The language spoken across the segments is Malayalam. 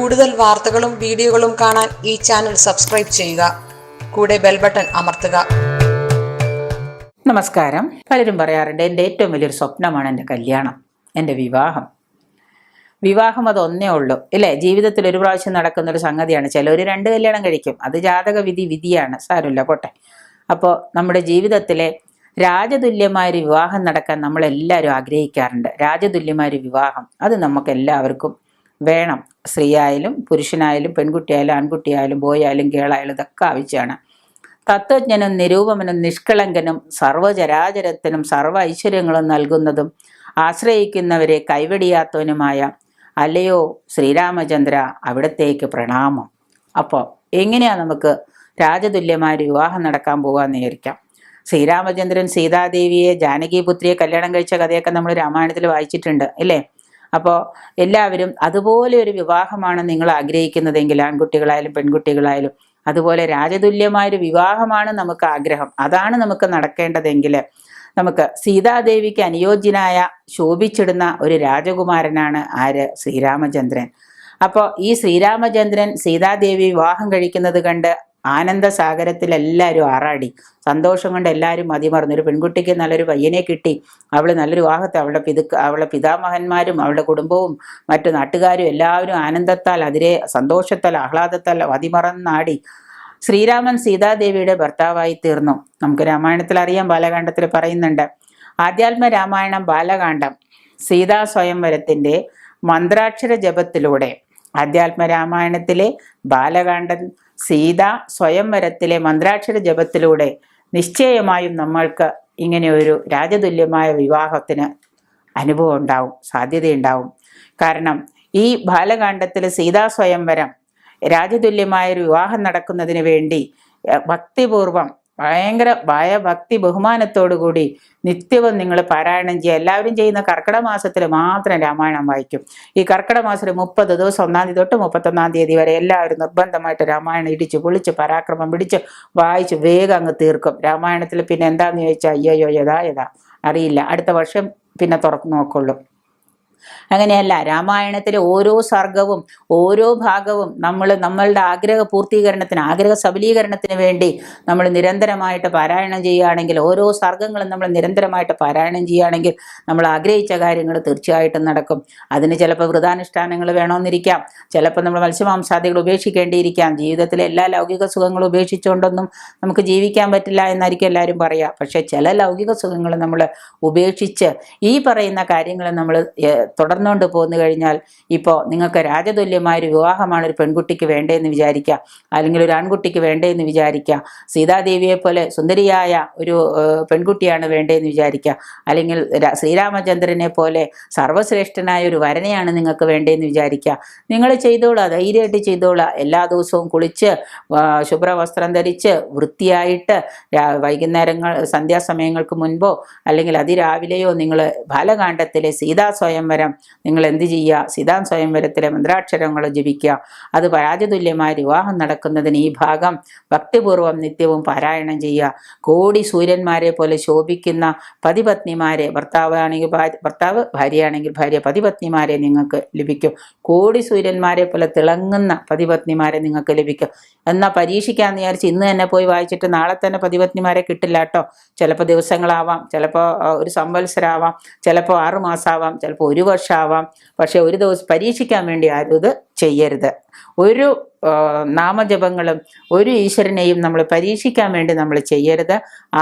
കൂടുതൽ വാർത്തകളും വീഡിയോകളും കാണാൻ ഈ ചാനൽ സബ്സ്ക്രൈബ് ചെയ്യുക. കൂടെ ബെൽ ബട്ടൺ അമർത്തുക. നമസ്കാരം. പലരും പറയാറുണ്ട് എൻ്റെ ഏറ്റവും വലിയൊരു സ്വപ്നമാണ് എൻ്റെ കല്യാണം, എൻ്റെ വിവാഹം. വിവാഹം അതൊന്നേ ഉള്ളൂ ഇല്ലേ? ജീവിതത്തിൽ ഒരു പ്രാവശ്യം നടക്കുന്നൊരു സംഗതിയാണ്. ചിലർ 2 കല്യാണം കഴിക്കും, അത് ജാതക വിധിയാണ്, സാരമില്ല പോട്ടെ. അപ്പോൾ നമ്മുടെ ജീവിതത്തിലെ രാജതുല്യമായൊരു വിവാഹം നടക്കാൻ നമ്മളെല്ലാവരും ആഗ്രഹിക്കാറുണ്ട്. രാജതുല്യമായൊരു വിവാഹം അത് നമുക്ക് എല്ലാവർക്കും വേണം. സ്ത്രീയായാലും പുരുഷനായാലും പെൺകുട്ടിയായാലും ആൺകുട്ടിയായാലും ബോയായാലും ഗേളായാലും ഇതൊക്കെ ആവശ്യമാണ്. തത്വജ്ഞനും നിരൂപമനും നിഷ്കളങ്കനും സർവ്വചരാചരത്തിനും സർവ്വ ഐശ്വര്യങ്ങളും നൽകുന്നതും ആശ്രയിക്കുന്നവരെ കൈവെടിയാത്തവനുമായ അല്ലയോ ശ്രീരാമചന്ദ്ര, അവിടത്തേക്ക് പ്രണാമം. അപ്പോൾ എങ്ങനെയാണ് നമുക്ക് രാജതുല്യമായ വിവാഹം നടക്കാൻ പോകാമെന്ന് വിചാരിക്കാം. ശ്രീരാമചന്ദ്രൻ സീതാദേവിയെ ജാനകിപുത്രിയെ കല്യാണം കഴിച്ച കഥയൊക്കെ നമ്മൾ രാമായണത്തിൽ വായിച്ചിട്ടുണ്ട് അല്ലേ? അപ്പോൾ എല്ലാവരും അതുപോലെ ഒരു വിവാഹമാണ് നിങ്ങൾ ആഗ്രഹിക്കുന്നതെങ്കിൽ, ആൺകുട്ടികളായാലും പെൺകുട്ടികളായാലും അതുപോലെ രാജതുല്യമായൊരു വിവാഹമാണ് നമുക്ക് ആഗ്രഹം. അതാണ് നമുക്ക് നടക്കേണ്ടതെങ്കിൽ നമുക്ക് സീതാദേവിക്ക് അനുയോജ്യനായ ശോഭിച്ചിടുന്ന ഒരു രാജകുമാരനാണ് ആര്? ശ്രീരാമചന്ദ്രൻ. അപ്പോൾ ഈ ശ്രീരാമചന്ദ്രൻ സീതാദേവി വിവാഹം കഴിക്കുന്നത് കണ്ട് ആനന്ദസാഗരത്തിൽ എല്ലാവരും ആറാടി. സന്തോഷം കൊണ്ട് എല്ലാവരും മതിമറന്നു. ഒരു പെൺകുട്ടിക്ക് നല്ലൊരു പയ്യനെ കിട്ടി, അവൾ നല്ലൊരു വിവാഹത്തെ അവളുടെ പിതാമഹന്മാരും അവളുടെ കുടുംബവും മറ്റു നാട്ടുകാരും എല്ലാവരും ആനന്ദത്താൽ സന്തോഷത്താൽ ആഹ്ലാദത്താൽ മതിമറന്നാടി. ശ്രീരാമൻ സീതാദേവിയുടെ ഭർത്താവായി തീർന്നു. നമുക്ക് രാമായണത്തിൽ അറിയാം, ബാലകാണ്ഡത്തിൽ പറയുന്നുണ്ട്. ആധ്യാത്മ രാമായണം ബാലകാണ്ഡം സീതാ സ്വയംവരത്തിൻ്റെ മന്ത്രാക്ഷര ജപത്തിലൂടെ, ആധ്യാത്മ രാമായണത്തിലെ ബാലകാണ്ഡം സീതാ സ്വയംവരത്തിലെ മന്ത്രാക്ഷര ജപത്തിലൂടെ നിശ്ചയമായും നമ്മൾക്ക് ഇങ്ങനെ ഒരു രാജതുല്യമായ വിവാഹത്തിന് അനുഭവം ഉണ്ടാവും, സാധ്യതയുണ്ടാവും. കാരണം ഈ ബാലകാണ്ഡത്തിൽ സീതാ സ്വയംവരം രാജതുല്യമായൊരു വിവാഹം നടക്കുന്നതിന് വേണ്ടി ഭക്തിപൂർവം ഭയങ്കര ഭക്തി ബഹുമാനത്തോടുകൂടി നിത്യവും നിങ്ങൾ പാരായണം ചെയ്യുക. എല്ലാവരും ചെയ്യുന്ന കർക്കിടക മാസത്തിൽ മാത്രം രാമായണം വായിക്കും. ഈ കർക്കിടക മാസത്തിൽ 30 ദിവസം 1-ാം തീയതി തൊട്ട് 31-ാം തീയതി വരെ എല്ലാവരും നിർബന്ധമായിട്ട് രാമായണം ഇടിച്ച് പൊളിച്ച് പരാക്രമം പിടിച്ച് വായിച്ച് വേഗം അങ്ങ് തീർക്കും. രാമായണത്തിൽ പിന്നെ എന്താണെന്ന് ചോദിച്ചാൽ അയ്യോ യഥാ അറിയില്ല, അടുത്ത വർഷം പിന്നെ തുറന്നു നോക്കുള്ളൂ. അങ്ങനെയല്ല, രാമായണത്തിലെ ഓരോ സർഗവും ഓരോ ഭാഗവും നമ്മളുടെ ആഗ്രഹ പൂർത്തീകരണത്തിന്, ആഗ്രഹ സബലീകരണത്തിന് വേണ്ടി നമ്മൾ നിരന്തരമായിട്ട് പാരായണം ചെയ്യുകയാണെങ്കിൽ, ഓരോ സർഗങ്ങളും നമ്മൾ നിരന്തരമായിട്ട് പാരായണം ചെയ്യുകയാണെങ്കിൽ നമ്മൾ ആഗ്രഹിച്ച കാര്യങ്ങൾ തീർച്ചയായിട്ടും നടക്കും. അതിന് ചിലപ്പോൾ വ്രതാനുഷ്ഠാനങ്ങൾ വേണമെന്നിരിക്കാം, ചിലപ്പോൾ നമ്മൾ മത്സ്യമാംസാദികൾ ഉപേക്ഷിക്കേണ്ടിയിരിക്കാം. ജീവിതത്തിലെ എല്ലാ ലൗകിക സുഖങ്ങളും ഉപേക്ഷിച്ചുകൊണ്ടൊന്നും നമുക്ക് ജീവിക്കാൻ പറ്റില്ല എന്നായിരിക്കും എല്ലാവരും പറയുക. പക്ഷേ ചില ലൗകിക സുഖങ്ങൾ നമ്മൾ ഉപേക്ഷിച്ച് ഈ പറയുന്ന കാര്യങ്ങൾ നമ്മൾ തുടർന്നുകൊണ്ട് പോന്നു കഴിഞ്ഞാൽ, ഇപ്പോൾ നിങ്ങൾക്ക് രാജതുല്യമായൊരു വിവാഹമാണ് ഒരു പെൺകുട്ടിക്ക് വേണ്ടതെന്ന് വിചാരിക്കുക, അല്ലെങ്കിൽ ഒരു ആൺകുട്ടിക്ക് വേണ്ടതെന്ന് വിചാരിക്കുക. സീതാദേവിയെ പോലെ സുന്ദരിയായ ഒരു പെൺകുട്ടിയാണ് വേണ്ടതെന്ന് വിചാരിക്കുക, അല്ലെങ്കിൽ ശ്രീരാമചന്ദ്രനെ പോലെ സർവ്വശ്രേഷ്ഠനായ ഒരു വരനെയാണ് നിങ്ങൾക്ക് വേണ്ടതെന്ന് വിചാരിക്കുക. നിങ്ങൾ ചെയ്തോളാം, ധൈര്യമായിട്ട് ചെയ്തോളാം. എല്ലാ ദിവസവും കുളിച്ച് ശുഭ്രവസ്ത്രം ധരിച്ച് വൃത്തിയായിട്ട് വൈകുന്നേരങ്ങൾ സന്ധ്യാസമയങ്ങൾക്ക് മുൻപോ അല്ലെങ്കിൽ അതിരാവിലെയോ നിങ്ങൾ ബാലകാണ്ഡത്തിലെ സീതാ സ്വയംവരം നിങ്ങൾ എന്ത് ചെയ്യുക? സീതാ സ്വയംവരത്തിലെ മന്ത്രാക്ഷരങ്ങൾ ജപിക്കുക. അത് രാജതുല്യമായ വിവാഹം നടക്കുന്നതിന് ഈ ഭാഗം ഭക്തിപൂർവ്വം നിത്യവും പാരായണം ചെയ്യുക. കോടി സൂര്യന്മാരെ പോലെ ശോഭിക്കുന്ന പതിപത്നിമാരെ, ഭർത്താവ്, ഭാര്യയാണെങ്കിൽ ഭാര്യ, പതിപത്നിമാരെ നിങ്ങൾക്ക് ലഭിക്കും. കോടി സൂര്യന്മാരെ പോലെ തിളങ്ങുന്ന പതിപത്നിമാരെ നിങ്ങൾക്ക് ലഭിക്കും. എന്നാൽ പരീക്ഷിക്കാമെന്ന് വിചാരിച്ച് ഇന്ന് തന്നെ പോയി വായിച്ചിട്ട് നാളെ തന്നെ പതിപത്നിമാരെ കിട്ടില്ല കേട്ടോ. ചിലപ്പോൾ ദിവസങ്ങളാവാം, ചിലപ്പോൾ ഒരു സംവത്സരമാവാം, ചിലപ്പോൾ 6 മാസമാവാം, ചിലപ്പോൾ 1 വർഷമാവാം. പക്ഷെ ഒരു ദിവസം പരീക്ഷിക്കാൻ വേണ്ടി ആരും ഇത് ചെയ്യരുത്. ഒരു നാമജപങ്ങളും ഒരു ഈശ്വരനെയും നമ്മൾ പരീക്ഷിക്കാൻ വേണ്ടി നമ്മൾ ചെയ്യരുത്.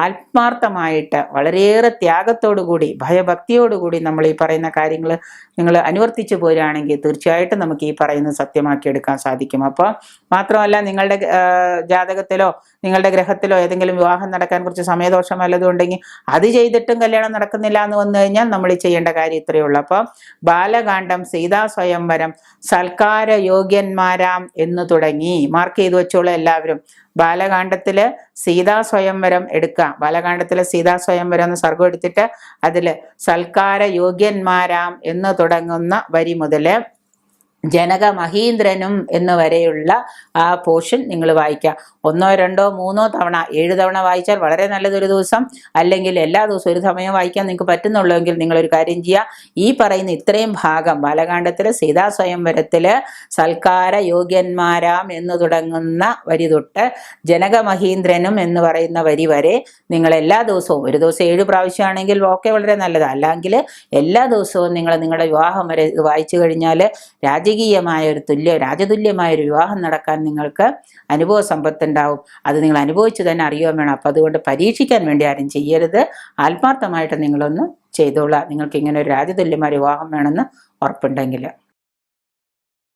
ആത്മാർത്ഥമായിട്ട് വളരെയേറെ ത്യാഗത്തോടുകൂടി ഭയഭക്തിയോടുകൂടി നമ്മൾ ഈ പറയുന്ന കാര്യങ്ങൾ നിങ്ങൾ അനുവർത്തിച്ചു പോരുകയാണെങ്കിൽ തീർച്ചയായിട്ടും നമുക്ക് ഈ പറയുന്നത് സത്യമാക്കിയെടുക്കാൻ സാധിക്കും. അപ്പോൾ മാത്രമല്ല, നിങ്ങളുടെ ജാതകത്തിലോ നിങ്ങളുടെ ഗ്രഹത്തിലോ ഏതെങ്കിലും വിവാഹം നടക്കാൻ കുറച്ച് സമയദോഷം വല്ലതും ഉണ്ടെങ്കിൽ അത് ചെയ്തിട്ടും കല്യാണം നടക്കുന്നില്ല എന്ന് വന്നു കഴിഞ്ഞാൽ നമ്മൾ ചെയ്യേണ്ട കാര്യം ഇത്രയേ ഉള്ളൂ. അപ്പോൾ ബാലകാണ്ഡം സീതാ സ്വയംവരം സൽക്കാര യോഗ്യന്മാരാം എന്ന് തുടങ്ങി മാർക്ക് ചെയ്തു വെച്ചോളൂ എല്ലാവരും. ബാലകാണ്ഡത്തില് സീതാ സ്വയംവരം എടുക്കാം. ബാലകാണ്ഡത്തിലെ സീതാ സ്വയംവരം എന്ന് സർഗം എടുത്തിട്ട് അതിൽ സൽക്കാര യോഗ്യന്മാരാം എന്ന് തുടങ്ങുന്ന വരി മുതൽ ജനക മഹീന്ദ്രനും എന്ന് വരെയുള്ള ആ പോർഷൻ നിങ്ങൾ വായിക്കുക. 1, 2, 3 തവണ 7 തവണ വായിച്ചാൽ വളരെ നല്ലതൊരു ദിവസം. അല്ലെങ്കിൽ എല്ലാ ദിവസവും ഒരു സമയം വായിക്കാൻ നിങ്ങൾക്ക് പറ്റുന്നുള്ളെങ്കിൽ നിങ്ങളൊരു കാര്യം ചെയ്യുക. ഈ പറയുന്ന ഇത്രയും ഭാഗം ബാലകാണ്ഡത്തില് സീതാ സ്വയംവരത്തില് സൽക്കാര യോഗ്യന്മാരാം എന്ന് തുടങ്ങുന്ന വരി തൊട്ട് ജനക മഹീന്ദ്രനും എന്ന് പറയുന്ന വരി വരെ നിങ്ങൾ എല്ലാ ദിവസവും, ഒരു ദിവസം 7 പ്രാവശ്യമാണെങ്കിൽ ഓക്കെ, വളരെ നല്ലതാണ്. അല്ലെങ്കിൽ എല്ലാ ദിവസവും നിങ്ങൾ നിങ്ങളുടെ വിവാഹം വരെ ഇത് വായിച്ചു കഴിഞ്ഞാൽ രാജതുല്യമായ ഒരു വിവാഹം നടക്കാൻ നിങ്ങൾക്ക് അനുഭവ സമ്പത്തുണ്ടാവും. അത് നിങ്ങൾ അനുഭവിച്ച് തന്നെ അറിയുകയും വേണം. അപ്പം അതുകൊണ്ട് പരീക്ഷിക്കാൻ വേണ്ടി ആരും ചെയ്യരുത്. ആത്മാർത്ഥമായിട്ട് നിങ്ങളൊന്ന് ചെയ്തോളാം, നിങ്ങൾക്ക് ഇങ്ങനെ ഒരു രാജതുല്യമായ വിവാഹം വേണമെന്ന് ഉറപ്പുണ്ടെങ്കിൽ.